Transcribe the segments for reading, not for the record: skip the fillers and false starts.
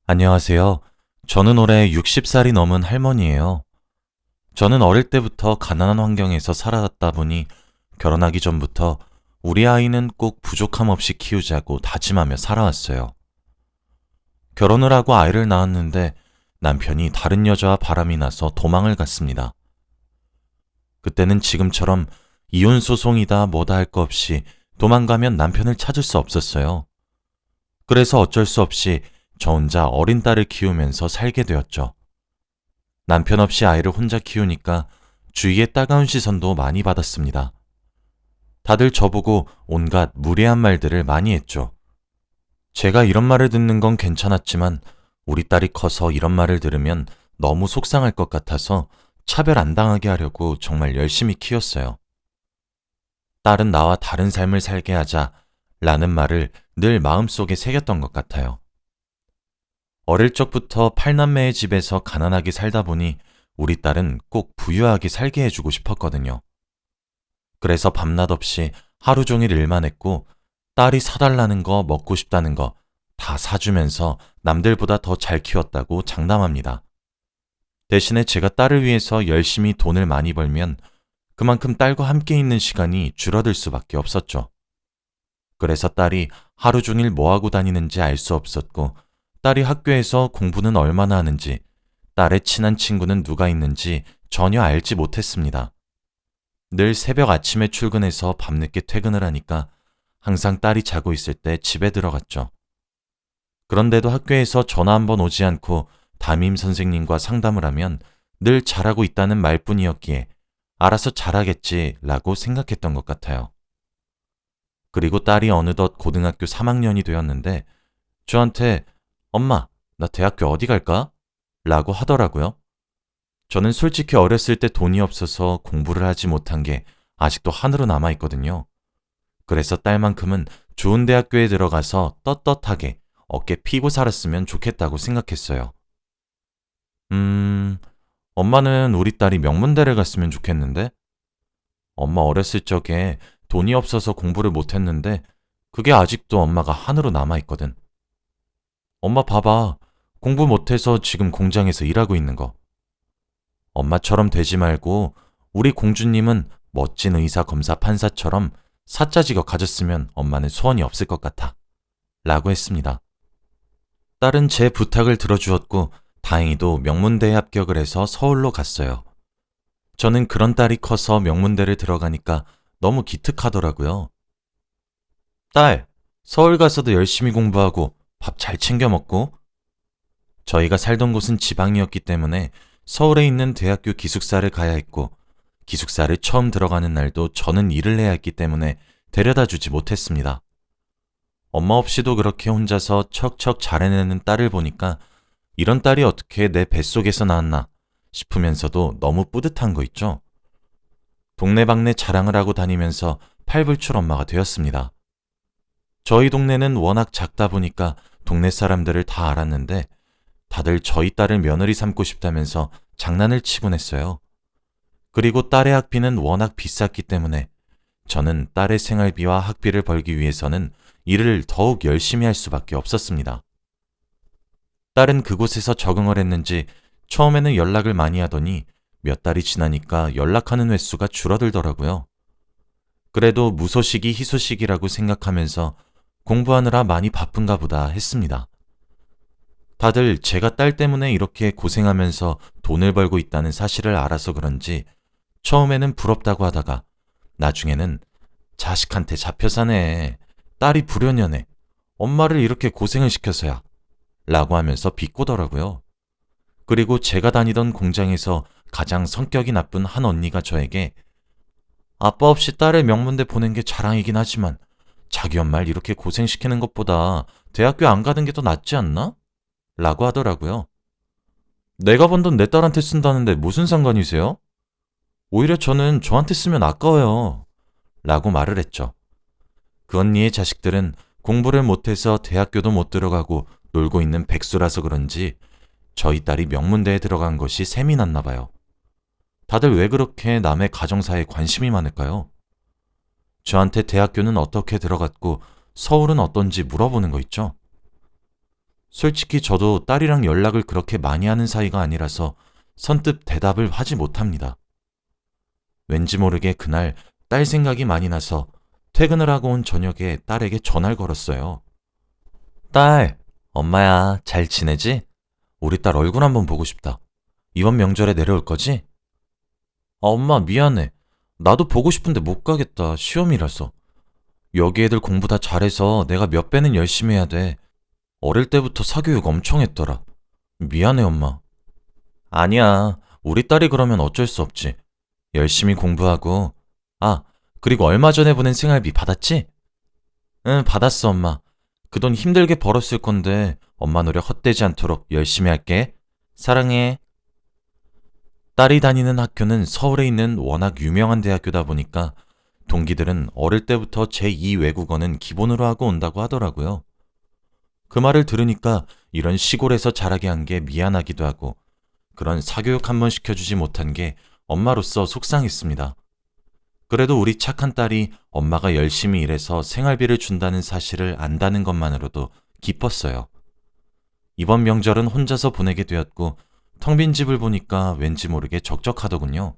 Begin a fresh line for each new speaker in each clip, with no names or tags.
안녕하세요. 저는 올해 60살이 넘은 할머니예요. 저는 어릴 때부터 가난한 환경에서 살아왔다 보니 결혼하기 전부터 우리 아이는 꼭 부족함 없이 키우자고 다짐하며 살아왔어요. 결혼을 하고 아이를 낳았는데 남편이 다른 여자와 바람이 나서 도망을 갔습니다. 그때는 지금처럼 이혼 소송이다 뭐다 할 거 없이 도망가면 남편을 찾을 수 없었어요. 그래서 어쩔 수 없이 저 혼자 어린 딸을 키우면서 살게 되었죠. 남편 없이 아이를 혼자 키우니까 주위의 따가운 시선도 많이 받았습니다. 다들 저보고 온갖 무례한 말들을 많이 했죠. 제가 이런 말을 듣는 건 괜찮았지만 우리 딸이 커서 이런 말을 들으면 너무 속상할 것 같아서 차별 안 당하게 하려고 정말 열심히 키웠어요. 딸은 나와 다른 삶을 살게 하자 라는 말을 늘 마음속에 새겼던 것 같아요. 어릴 적부터 팔남매의 집에서 가난하게 살다 보니 우리 딸은 꼭 부유하게 살게 해주고 싶었거든요. 그래서 밤낮 없이 하루 종일 일만 했고 딸이 사달라는 거 먹고 싶다는 거 다 사주면서 남들보다 더 잘 키웠다고 장담합니다. 대신에 제가 딸을 위해서 열심히 돈을 많이 벌면 그만큼 딸과 함께 있는 시간이 줄어들 수밖에 없었죠. 그래서 딸이 하루 종일 뭐하고 다니는지 알 수 없었고 딸이 학교에서 공부는 얼마나 하는지, 딸의 친한 친구는 누가 있는지 전혀 알지 못했습니다. 늘 새벽 아침에 출근해서 밤늦게 퇴근을 하니까 항상 딸이 자고 있을 때 집에 들어갔죠. 그런데도 학교에서 전화 한 번 오지 않고 담임 선생님과 상담을 하면 늘 잘하고 있다는 말뿐이었기에 알아서 잘하겠지라고 생각했던 것 같아요. 그리고 딸이 어느덧 고등학교 3학년이 되었는데 저한테 엄마, 나 대학교 어디 갈까? 라고 하더라고요. 저는 솔직히 어렸을 때 돈이 없어서 공부를 하지 못한 게 아직도 한으로 남아있거든요. 그래서 딸만큼은 좋은 대학교에 들어가서 떳떳하게 어깨 피고 살았으면 좋겠다고 생각했어요. 엄마는 우리 딸이 명문대를 갔으면 좋겠는데? 엄마 어렸을 적에 돈이 없어서 공부를 못했는데 그게 아직도 엄마가 한으로 남아있거든. 엄마 봐봐. 공부 못해서 지금 공장에서 일하고 있는 거. 엄마처럼 되지 말고 우리 공주님은 멋진 의사, 검사, 판사처럼 사자 직업 가졌으면 엄마는 소원이 없을 것 같아. 라고 했습니다. 딸은 제 부탁을 들어주었고 다행히도 명문대에 합격을 해서 서울로 갔어요. 저는 그런 딸이 커서 명문대를 들어가니까 너무 기특하더라고요. 딸, 서울 가서도 열심히 공부하고 밥 잘 챙겨 먹고. 저희가 살던 곳은 지방이었기 때문에 서울에 있는 대학교 기숙사를 가야 했고 기숙사를 처음 들어가는 날도 저는 일을 해야 했기 때문에 데려다 주지 못했습니다. 엄마 없이도 그렇게 혼자서 척척 잘 해내는 딸을 보니까 이런 딸이 어떻게 내 뱃속에서 나왔나 싶으면서도 너무 뿌듯한 거 있죠. 동네방네 자랑을 하고 다니면서 팔불출 엄마가 되었습니다. 저희 동네는 워낙 작다 보니까 동네 사람들을 다 알았는데 다들 저희 딸을 며느리 삼고 싶다면서 장난을 치곤 했어요. 그리고 딸의 학비는 워낙 비쌌기 때문에 저는 딸의 생활비와 학비를 벌기 위해서는 일을 더욱 열심히 할 수밖에 없었습니다. 딸은 그곳에서 적응을 했는지 처음에는 연락을 많이 하더니 몇 달이 지나니까 연락하는 횟수가 줄어들더라고요. 그래도 무소식이 희소식이라고 생각하면서 공부하느라 많이 바쁜가 보다 했습니다. 다들 제가 딸 때문에 이렇게 고생하면서 돈을 벌고 있다는 사실을 알아서 그런지 처음에는 부럽다고 하다가 나중에는 자식한테 잡혀 사네. 딸이 불효녀네. 엄마를 이렇게 고생을 시켜서야. 라고 하면서 비꼬더라고요. 그리고 제가 다니던 공장에서 가장 성격이 나쁜 한 언니가 저에게 아빠 없이 딸을 명문대 보낸 게 자랑이긴 하지만 자기 엄마를 이렇게 고생시키는 것보다 대학교 안 가는 게 더 낫지 않나? 라고 하더라고요. 내가 번 돈 내 딸한테 쓴다는데 무슨 상관이세요? 오히려 저는 저한테 쓰면 아까워요. 라고 말을 했죠. 그 언니의 자식들은 공부를 못해서 대학교도 못 들어가고 놀고 있는 백수라서 그런지 저희 딸이 명문대에 들어간 것이 셈이 났나 봐요. 다들 왜 그렇게 남의 가정사에 관심이 많을까요? 저한테 대학교는 어떻게 들어갔고 서울은 어떤지 물어보는 거 있죠? 솔직히 저도 딸이랑 연락을 그렇게 많이 하는 사이가 아니라서 선뜻 대답을 하지 못합니다. 왠지 모르게 그날 딸 생각이 많이 나서 퇴근을 하고 온 저녁에 딸에게 전화를 걸었어요. 딸, 엄마야, 잘 지내지? 우리 딸 얼굴 한번 보고 싶다. 이번 명절에 내려올 거지? 엄마, 미안해. 나도 보고 싶은데 못 가겠다. 시험이라서. 여기 애들 공부 다 잘해서 내가 몇 배는 열심히 해야 돼. 어릴 때부터 사교육 엄청 했더라. 미안해, 엄마. 아니야. 우리 딸이 그러면 어쩔 수 없지. 열심히 공부하고. 아, 그리고 얼마 전에 보낸 생활비 받았지? 응, 받았어, 엄마. 그 돈 힘들게 벌었을 건데 엄마 노력 헛되지 않도록 열심히 할게. 사랑해. 딸이 다니는 학교는 서울에 있는 워낙 유명한 대학교다 보니까 동기들은 어릴 때부터 제2 외국어는 기본으로 하고 온다고 하더라고요. 그 말을 들으니까 이런 시골에서 자라게 한 게 미안하기도 하고 그런 사교육 한번 시켜주지 못한 게 엄마로서 속상했습니다. 그래도 우리 착한 딸이 엄마가 열심히 일해서 생활비를 준다는 사실을 안다는 것만으로도 기뻤어요. 이번 명절은 혼자서 보내게 되었고 텅 빈 집을 보니까 왠지 모르게 적적하더군요.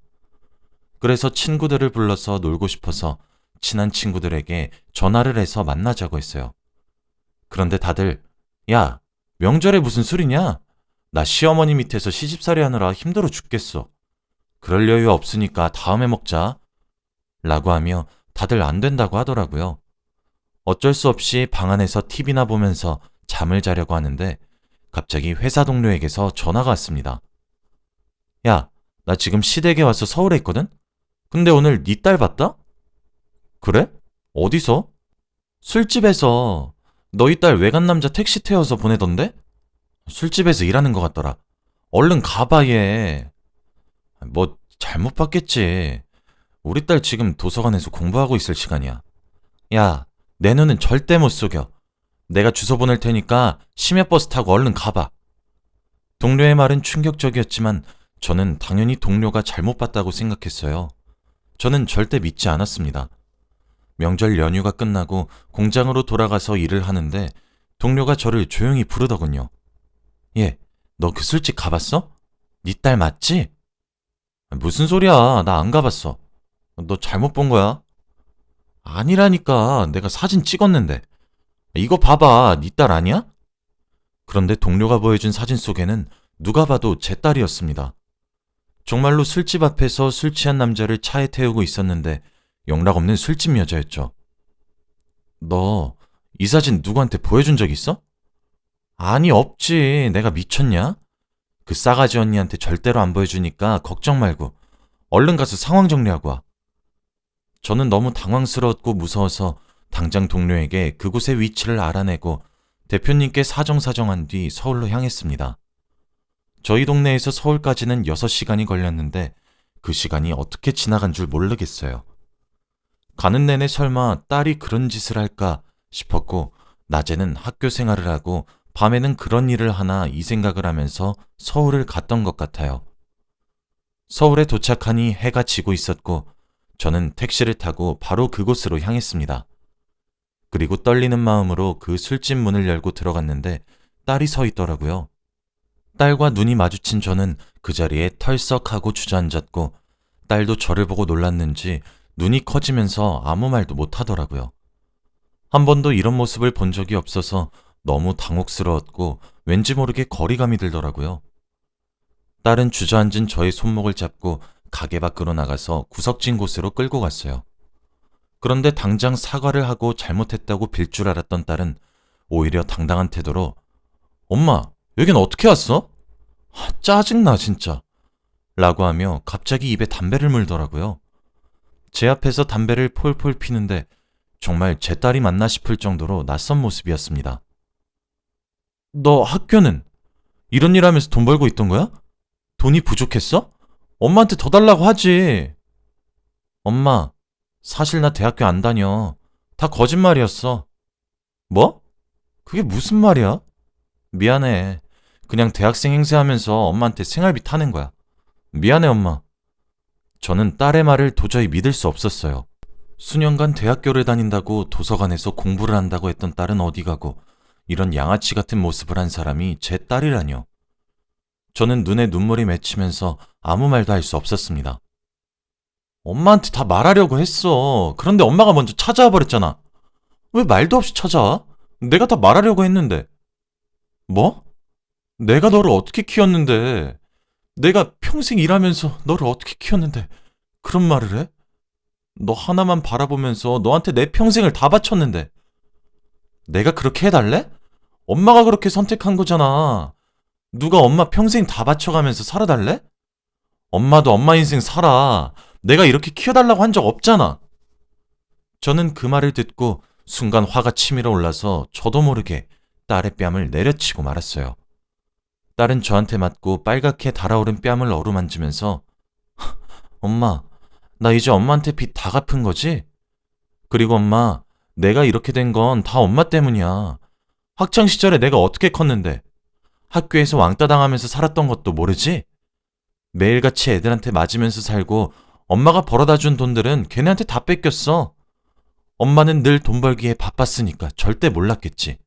그래서 친구들을 불러서 놀고 싶어서 친한 친구들에게 전화를 해서 만나자고 했어요. 그런데 다들 야, 명절에 무슨 술이냐? 나 시어머니 밑에서 시집살이 하느라 힘들어 죽겠어. 그럴 여유 없으니까 다음에 먹자. 라고 하며 다들 안 된다고 하더라고요. 어쩔 수 없이 방 안에서 TV나 보면서 잠을 자려고 하는데 갑자기 회사 동료에게서 전화가 왔습니다. 야, 나 지금 시댁에 와서 서울에 있거든? 근데 오늘 네 딸 봤다? 그래? 어디서? 술집에서. 너희 딸 외간 남자 택시 태워서 보내던데? 술집에서 일하는 것 같더라. 얼른 가봐 얘. 뭐 잘못 봤겠지. 우리 딸 지금 도서관에서 공부하고 있을 시간이야. 야, 내 눈은 절대 못 속여. 내가 주소 보낼 테니까 심야버스 타고 얼른 가봐. 동료의 말은 충격적이었지만 저는 당연히 동료가 잘못 봤다고 생각했어요. 저는 절대 믿지 않았습니다. 명절 연휴가 끝나고 공장으로 돌아가서 일을 하는데 동료가 저를 조용히 부르더군요. 얘, 너 그 술집 가봤어? 네 딸 맞지? 무슨 소리야, 나 안 가봤어. 너 잘못 본 거야? 아니라니까, 내가 사진 찍었는데. 이거 봐봐, 네 딸 아니야? 그런데 동료가 보여준 사진 속에는 누가 봐도 제 딸이었습니다. 정말로 술집 앞에서 술 취한 남자를 차에 태우고 있었는데 영락없는 술집 여자였죠. 너 이 사진 누구한테 보여준 적 있어? 아니, 없지. 내가 미쳤냐? 그 싸가지 언니한테 절대로 안 보여주니까 걱정 말고 얼른 가서 상황 정리하고 와. 저는 너무 당황스러웠고 무서워서 당장 동료에게 그곳의 위치를 알아내고 대표님께 사정사정한 뒤 서울로 향했습니다. 저희 동네에서 서울까지는 6시간이 걸렸는데 그 시간이 어떻게 지나간 줄 모르겠어요. 가는 내내 설마 딸이 그런 짓을 할까 싶었고 낮에는 학교 생활을 하고 밤에는 그런 일을 하나 이 생각을 하면서 서울을 갔던 것 같아요. 서울에 도착하니 해가 지고 있었고 저는 택시를 타고 바로 그곳으로 향했습니다. 그리고 떨리는 마음으로 그 술집 문을 열고 들어갔는데 딸이 서 있더라고요. 딸과 눈이 마주친 저는 그 자리에 털썩하고 주저앉았고 딸도 저를 보고 놀랐는지 눈이 커지면서 아무 말도 못하더라고요. 한 번도 이런 모습을 본 적이 없어서 너무 당혹스러웠고 왠지 모르게 거리감이 들더라고요. 딸은 주저앉은 저의 손목을 잡고 가게 밖으로 나가서 구석진 곳으로 끌고 갔어요. 그런데 당장 사과를 하고 잘못했다고 빌 줄 알았던 딸은 오히려 당당한 태도로 엄마, 여긴 어떻게 왔어? 짜증나 진짜. 라고 하며 갑자기 입에 담배를 물더라고요. 제 앞에서 담배를 폴폴 피는데 정말 제 딸이 맞나 싶을 정도로 낯선 모습이었습니다. 너 학교는? 이런 일 하면서 돈 벌고 있던 거야? 돈이 부족했어? 엄마한테 더 달라고 하지. 엄마, 사실 나 대학교 안 다녀. 다 거짓말이었어. 뭐? 그게 무슨 말이야? 미안해. 그냥 대학생 행세하면서 엄마한테 생활비 타는 거야. 미안해, 엄마. 저는 딸의 말을 도저히 믿을 수 없었어요. 수년간 대학교를 다닌다고 도서관에서 공부를 한다고 했던 딸은 어디 가고 이런 양아치 같은 모습을 한 사람이 제 딸이라뇨. 저는 눈에 눈물이 맺히면서 아무 말도 할 수 없었습니다. 엄마한테 다 말하려고 했어. 그런데 엄마가 먼저 찾아와 버렸잖아. 왜 말도 없이 찾아와? 내가 다 말하려고 했는데. 뭐? 내가 너를 어떻게 키웠는데? 내가 평생 일하면서 너를 어떻게 키웠는데 그런 말을 해? 너 하나만 바라보면서 너한테 내 평생을 다 바쳤는데. 내가 그렇게 해달래? 엄마가 그렇게 선택한 거잖아. 누가 엄마 평생 다 바쳐가면서 살아달래? 엄마도 엄마 인생 살아. 내가 이렇게 키워달라고 한 적 없잖아. 저는 그 말을 듣고 순간 화가 치밀어 올라서 저도 모르게 딸의 뺨을 내려치고 말았어요. 딸은 저한테 맞고 빨갛게 달아오른 뺨을 어루만지면서 엄마, 나 이제 엄마한테 빚 다 갚은 거지? 그리고 엄마, 내가 이렇게 된 건 다 엄마 때문이야. 학창시절에 내가 어떻게 컸는데 학교에서 왕따 당하면서 살았던 것도 모르지? 매일같이 애들한테 맞으면서 살고 엄마가 벌어다 준 돈들은 걔네한테 다 뺏겼어. 엄마는 늘 돈 벌기에 바빴으니까 절대 몰랐겠지.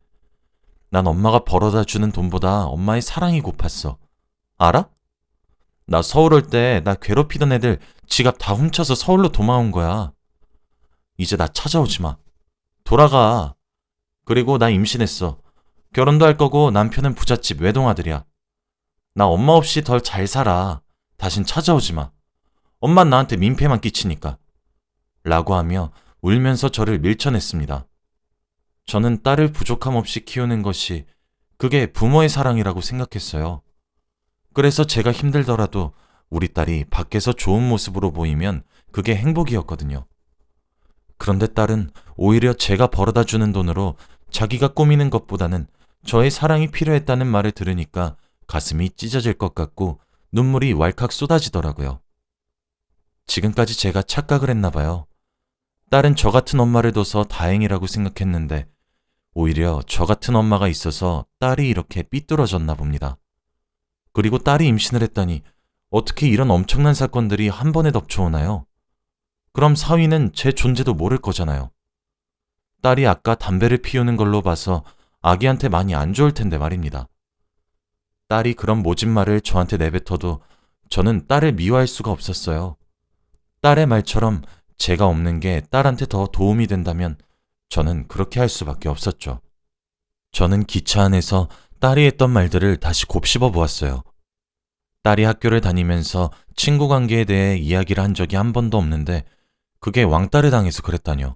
난 엄마가 벌어다 주는 돈보다 엄마의 사랑이 고팠어. 알아? 나 서울 올 때 나 괴롭히던 애들 지갑 다 훔쳐서 서울로 도망온 거야. 이제 나 찾아오지 마. 돌아가. 그리고 나 임신했어. 결혼도 할 거고 남편은 부잣집 외동아들이야. 나 엄마 없이 덜 잘 살아. 다신 찾아오지 마. 엄만 나한테 민폐만 끼치니까. 라고 하며 울면서 저를 밀쳐냈습니다. 저는 딸을 부족함 없이 키우는 것이 그게 부모의 사랑이라고 생각했어요. 그래서 제가 힘들더라도 우리 딸이 밖에서 좋은 모습으로 보이면 그게 행복이었거든요. 그런데 딸은 오히려 제가 벌어다 주는 돈으로 자기가 꾸미는 것보다는 저의 사랑이 필요했다는 말을 들으니까 가슴이 찢어질 것 같고 눈물이 왈칵 쏟아지더라고요. 지금까지 제가 착각을 했나 봐요. 딸은 저 같은 엄마를 둬서 다행이라고 생각했는데 오히려 저 같은 엄마가 있어서 딸이 이렇게 삐뚤어졌나 봅니다. 그리고 딸이 임신을 했다니 어떻게 이런 엄청난 사건들이 한 번에 덮쳐오나요? 그럼 사위는 제 존재도 모를 거잖아요. 딸이 아까 담배를 피우는 걸로 봐서 아기한테 많이 안 좋을 텐데 말입니다. 딸이 그런 모진 말을 저한테 내뱉어도 저는 딸을 미워할 수가 없었어요. 딸의 말처럼 제가 없는 게 딸한테 더 도움이 된다면 저는 그렇게 할 수밖에 없었죠. 저는 기차 안에서 딸이 했던 말들을 다시 곱씹어 보았어요. 딸이 학교를 다니면서 친구 관계에 대해 이야기를 한 적이 한 번도 없는데 그게 왕따를 당해서 그랬다뇨.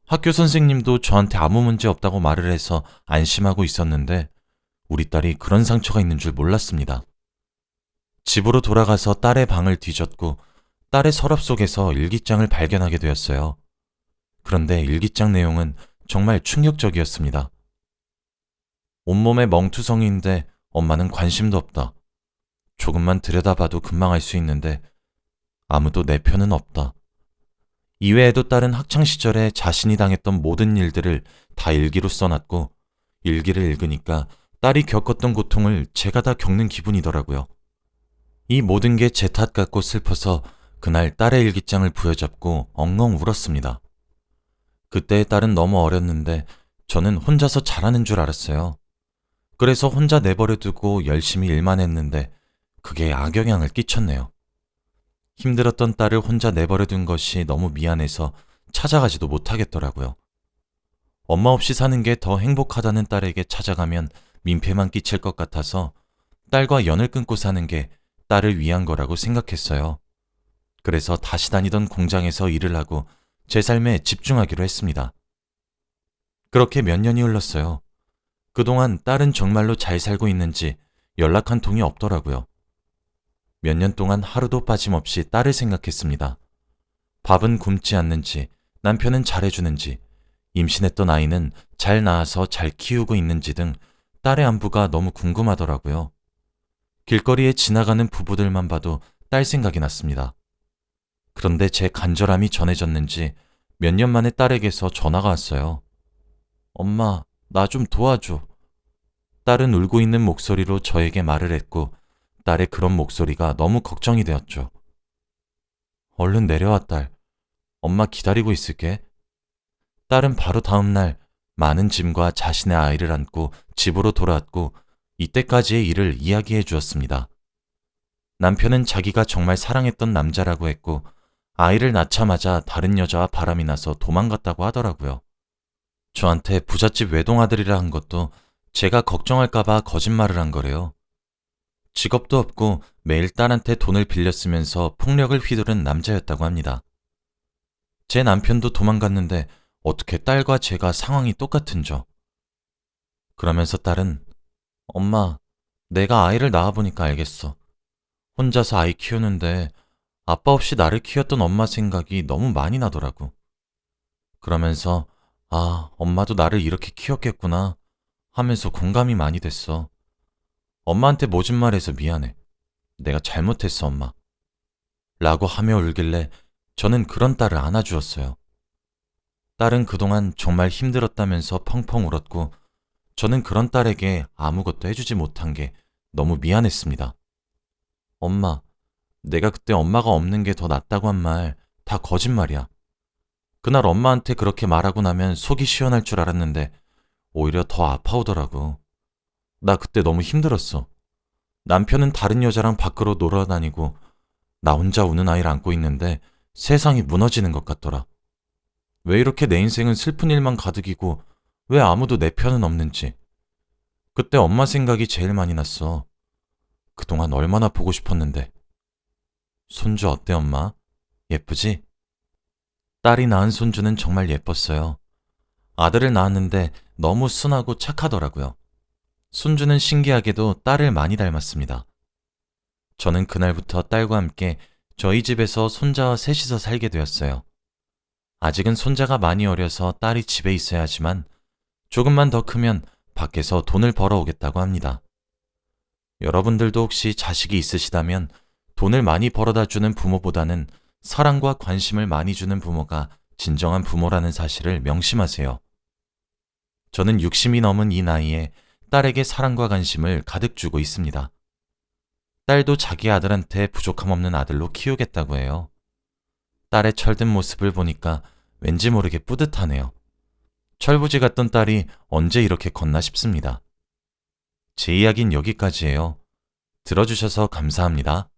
학교 선생님도 저한테 아무 문제 없다고 말을 해서 안심하고 있었는데 우리 딸이 그런 상처가 있는 줄 몰랐습니다. 집으로 돌아가서 딸의 방을 뒤졌고 딸의 서랍 속에서 일기장을 발견하게 되었어요. 그런데 일기장 내용은 정말 충격적이었습니다. 온몸에 멍투성이인데 엄마는 관심도 없다. 조금만 들여다봐도 금방 알 수 있는데 아무도 내 편은 없다. 이외에도 딸은 학창시절에 자신이 당했던 모든 일들을 다 일기로 써놨고 일기를 읽으니까 딸이 겪었던 고통을 제가 다 겪는 기분이더라고요. 이 모든 게 제 탓 같고 슬퍼서 그날 딸의 일기장을 부여잡고 엉엉 울었습니다. 그때의 딸은 너무 어렸는데 저는 혼자서 잘하는 줄 알았어요. 그래서 혼자 내버려두고 열심히 일만 했는데 그게 악영향을 끼쳤네요. 힘들었던 딸을 혼자 내버려둔 것이 너무 미안해서 찾아가지도 못하겠더라고요. 엄마 없이 사는 게 더 행복하다는 딸에게 찾아가면 민폐만 끼칠 것 같아서 딸과 연을 끊고 사는 게 딸을 위한 거라고 생각했어요. 그래서 다시 다니던 공장에서 일을 하고 제 삶에 집중하기로 했습니다. 그렇게 몇 년이 흘렀어요. 그동안 딸은 정말로 잘 살고 있는지 연락 한 통이 없더라고요. 몇 년 동안 하루도 빠짐없이 딸을 생각했습니다. 밥은 굶지 않는지, 남편은 잘해주는지, 임신했던 아이는 잘 낳아서 잘 키우고 있는지 등 딸의 안부가 너무 궁금하더라고요. 길거리에 지나가는 부부들만 봐도 딸 생각이 났습니다. 그런데 제 간절함이 전해졌는지 몇 년 만에 딸에게서 전화가 왔어요. 엄마, 나 좀 도와줘. 딸은 울고 있는 목소리로 저에게 말을 했고 딸의 그런 목소리가 너무 걱정이 되었죠. 얼른 내려와, 딸. 엄마 기다리고 있을게. 딸은 바로 다음 날 많은 짐과 자신의 아이를 안고 집으로 돌아왔고 이때까지의 일을 이야기해 주었습니다. 남편은 자기가 정말 사랑했던 남자라고 했고 아이를 낳자마자 다른 여자와 바람이 나서 도망갔다고 하더라고요. 저한테 부잣집 외동아들이라 한 것도 제가 걱정할까봐 거짓말을 한 거래요. 직업도 없고 매일 딸한테 돈을 빌려 쓰면서 폭력을 휘두른 남자였다고 합니다. 제 남편도 도망갔는데 어떻게 딸과 제가 상황이 똑같은죠. 그러면서 딸은 엄마, 내가 아이를 낳아보니까 알겠어. 혼자서 아이 키우는데 아빠 없이 나를 키웠던 엄마 생각이 너무 많이 나더라고. 그러면서 아, 엄마도 나를 이렇게 키웠겠구나 하면서 공감이 많이 됐어. 엄마한테 모진 말해서 미안해. 내가 잘못했어, 엄마. 라고 하며 울길래 저는 그런 딸을 안아주었어요. 딸은 그동안 정말 힘들었다면서 펑펑 울었고 저는 그런 딸에게 아무것도 해주지 못한 게 너무 미안했습니다. 엄마, 내가 그때 엄마가 없는 게 더 낫다고 한 말 다 거짓말이야. 그날 엄마한테 그렇게 말하고 나면 속이 시원할 줄 알았는데 오히려 더 아파오더라고. 나 그때 너무 힘들었어. 남편은 다른 여자랑 밖으로 놀아다니고 나 혼자 우는 아이를 안고 있는데 세상이 무너지는 것 같더라. 왜 이렇게 내 인생은 슬픈 일만 가득이고 왜 아무도 내 편은 없는지. 그때 엄마 생각이 제일 많이 났어. 그동안 얼마나 보고 싶었는데. 손주 어때, 엄마? 예쁘지? 딸이 낳은 손주는 정말 예뻤어요. 아들을 낳았는데 너무 순하고 착하더라고요. 손주는 신기하게도 딸을 많이 닮았습니다. 저는 그날부터 딸과 함께 저희 집에서 손자와 셋이서 살게 되었어요. 아직은 손자가 많이 어려서 딸이 집에 있어야 하지만 조금만 더 크면 밖에서 돈을 벌어오겠다고 합니다. 여러분들도 혹시 자식이 있으시다면 돈을 많이 벌어다 주는 부모보다는 사랑과 관심을 많이 주는 부모가 진정한 부모라는 사실을 명심하세요. 저는 60이 넘은 이 나이에 딸에게 사랑과 관심을 가득 주고 있습니다. 딸도 자기 아들한테 부족함 없는 아들로 키우겠다고 해요. 딸의 철든 모습을 보니까 왠지 모르게 뿌듯하네요. 철부지 같던 딸이 언제 이렇게 컸나 싶습니다. 제 이야기는 여기까지예요. 들어주셔서 감사합니다.